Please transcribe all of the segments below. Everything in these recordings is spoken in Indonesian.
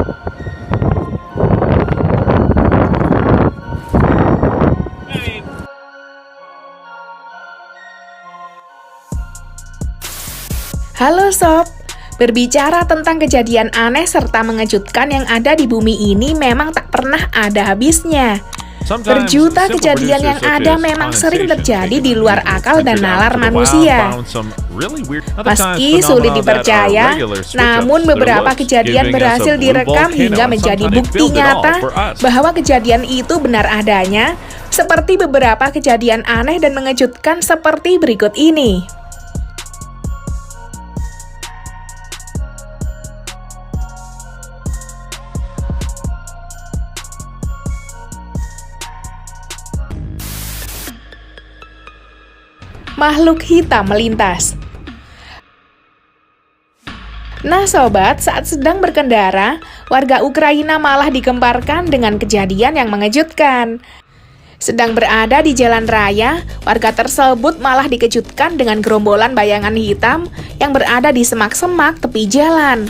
Halo Sob, berbicara tentang kejadian aneh serta mengejutkan yang ada di bumi ini memang tak pernah ada habisnya. Berjuta kejadian yang ada memang sering terjadi di luar akal dan nalar manusia. Meski sulit dipercaya, namun beberapa kejadian berhasil direkam hingga menjadi bukti nyata bahwa kejadian itu benar adanya, seperti beberapa kejadian aneh dan mengejutkan seperti berikut ini. Makhluk hitam melintas. Nah sobat, saat sedang berkendara, warga Ukraina malah digemparkan dengan kejadian yang mengejutkan. Sedang berada di jalan raya, warga tersebut malah dikejutkan dengan gerombolan bayangan hitam yang berada di semak-semak tepi jalan.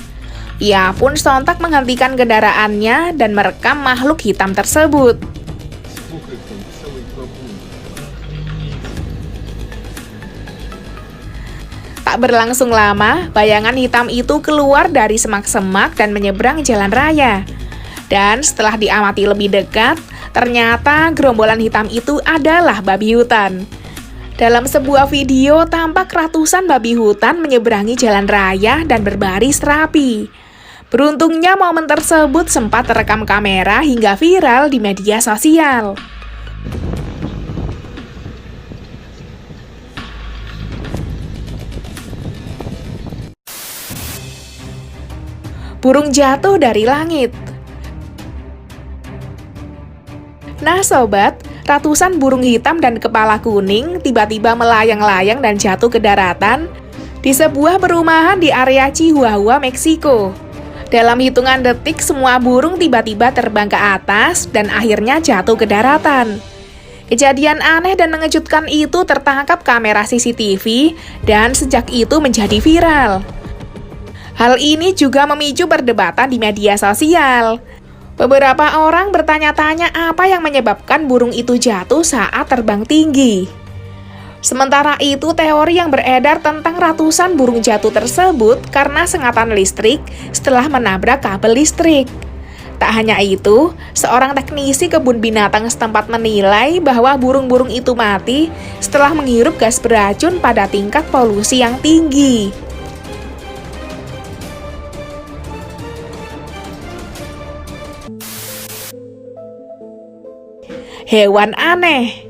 Ia pun sontak menghentikan kendaraannya dan merekam makhluk hitam tersebut. Tak berlangsung lama, bayangan hitam itu keluar dari semak-semak dan menyeberang jalan raya. Dan setelah diamati lebih dekat, ternyata gerombolan hitam itu adalah babi hutan. Dalam sebuah video, tampak ratusan babi hutan menyeberangi jalan raya dan berbaris rapi. Beruntungnya momen tersebut sempat terekam kamera hingga viral di media sosial. Burung jatuh dari langit. Nah sobat, ratusan burung hitam dan kepala kuning tiba-tiba melayang-layang dan jatuh ke daratan di sebuah perumahan di area Chihuahua, Meksiko. Dalam hitungan detik, semua burung tiba-tiba terbang ke atas dan akhirnya jatuh ke daratan. Kejadian aneh dan mengejutkan itu tertangkap kamera CCTV dan sejak itu menjadi viral. Hal ini juga memicu perdebatan di media sosial. Beberapa orang bertanya-tanya apa yang menyebabkan burung itu jatuh saat terbang tinggi. Sementara itu, teori yang beredar tentang ratusan burung jatuh tersebut karena sengatan listrik setelah menabrak kabel listrik. Tak hanya itu, seorang teknisi kebun binatang setempat menilai bahwa burung-burung itu mati setelah menghirup gas beracun pada tingkat polusi yang tinggi. Hewan aneh.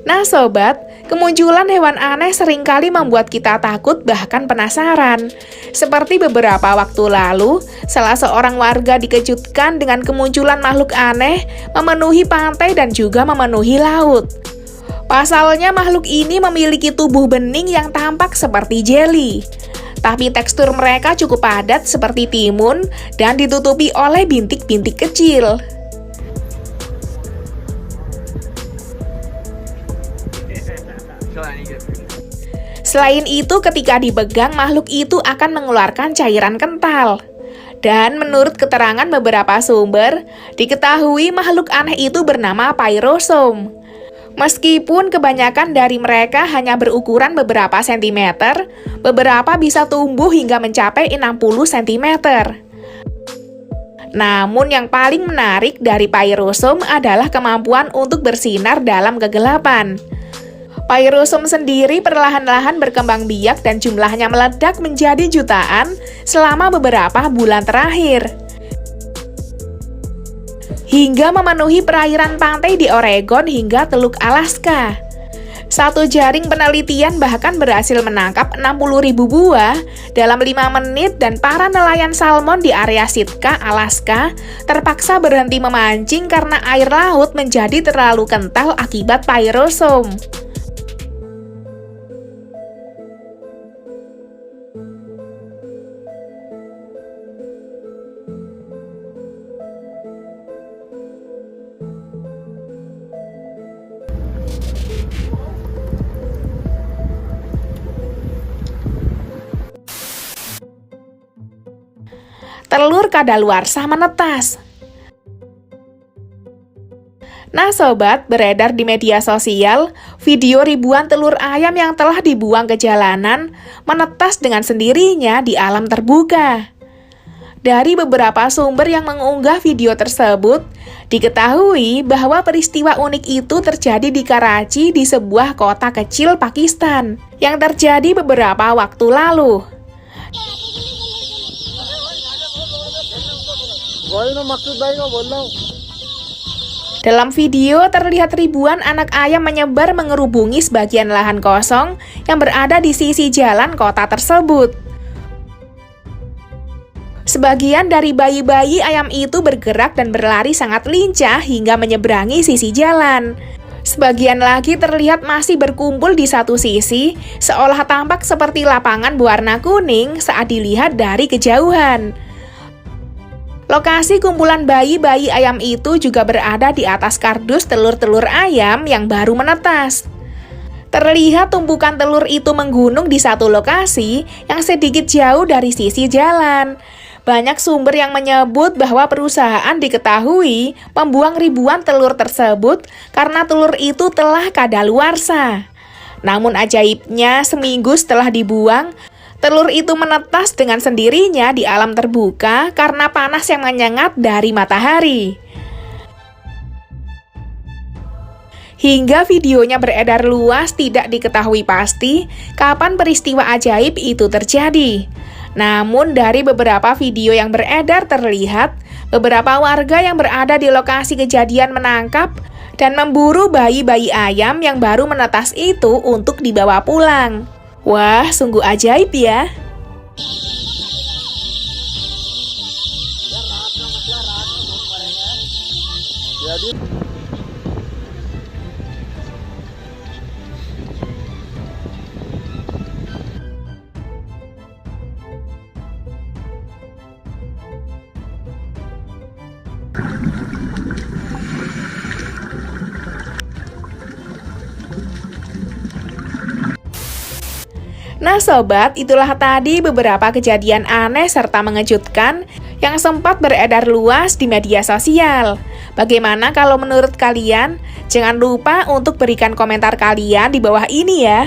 Nah sobat, kemunculan hewan aneh seringkali membuat kita takut bahkan penasaran. Seperti beberapa waktu lalu, salah seorang warga dikejutkan dengan kemunculan makhluk aneh memenuhi pantai dan juga memenuhi laut. Pasalnya makhluk ini memiliki tubuh bening yang tampak seperti jeli. Tapi tekstur mereka cukup padat seperti timun dan ditutupi oleh bintik-bintik kecil. Selain itu, ketika dipegang, makhluk itu akan mengeluarkan cairan kental. Dan menurut keterangan beberapa sumber, diketahui makhluk aneh itu bernama Pyrosome. Meskipun kebanyakan dari mereka hanya berukuran beberapa sentimeter, beberapa bisa tumbuh hingga mencapai 60 cm. Namun yang paling menarik dari Pyrosome adalah kemampuan untuk bersinar dalam kegelapan. Pyrosome sendiri perlahan-lahan berkembang biak dan jumlahnya meledak menjadi jutaan selama beberapa bulan terakhir. Hingga memenuhi perairan pantai di Oregon hingga Teluk Alaska. Satu jaring penelitian bahkan berhasil menangkap 60.000 buah dalam 5 menit dan para nelayan salmon di area Sitka, Alaska terpaksa berhenti memancing karena air laut menjadi terlalu kental akibat Pyrosome. telur kadaluarsa menetas. Nah sobat, beredar di media sosial video ribuan telur ayam yang telah dibuang ke jalanan menetas dengan sendirinya di alam terbuka. Dari beberapa sumber yang mengunggah video tersebut, diketahui bahwa peristiwa unik itu terjadi di Karachi di sebuah kota kecil Pakistan yang terjadi beberapa waktu lalu. Dalam video terlihat ribuan anak ayam menyebar mengerubungi sebagian lahan kosong yang berada di sisi jalan kota tersebut. Sebagian dari bayi-bayi ayam itu bergerak dan berlari sangat lincah hingga menyeberangi sisi jalan. Sebagian lagi terlihat masih berkumpul di satu sisi, seolah tampak seperti lapangan berwarna kuning saat dilihat dari kejauhan. Lokasi kumpulan bayi-bayi ayam itu juga berada di atas kardus telur-telur ayam yang baru menetas. Terlihat tumpukan telur itu menggunung di satu lokasi yang sedikit jauh dari sisi jalan. Banyak sumber yang menyebut bahwa perusahaan diketahui membuang ribuan telur tersebut karena telur itu telah kadaluarsa. Namun ajaibnya, seminggu setelah dibuang, telur itu menetas dengan sendirinya di alam terbuka karena panas yang menyengat dari matahari. Hingga videonya beredar luas, tidak diketahui pasti kapan peristiwa ajaib itu terjadi. Namun dari beberapa video yang beredar terlihat beberapa warga yang berada di lokasi kejadian menangkap dan memburu bayi-bayi ayam yang baru menetas itu untuk dibawa pulang. Wah, sungguh ajaib ya. Nah sobat, itulah tadi beberapa kejadian aneh serta mengejutkan yang sempat beredar luas di media sosial. Bagaimana kalau menurut kalian? Jangan lupa untuk berikan komentar kalian di bawah ini ya.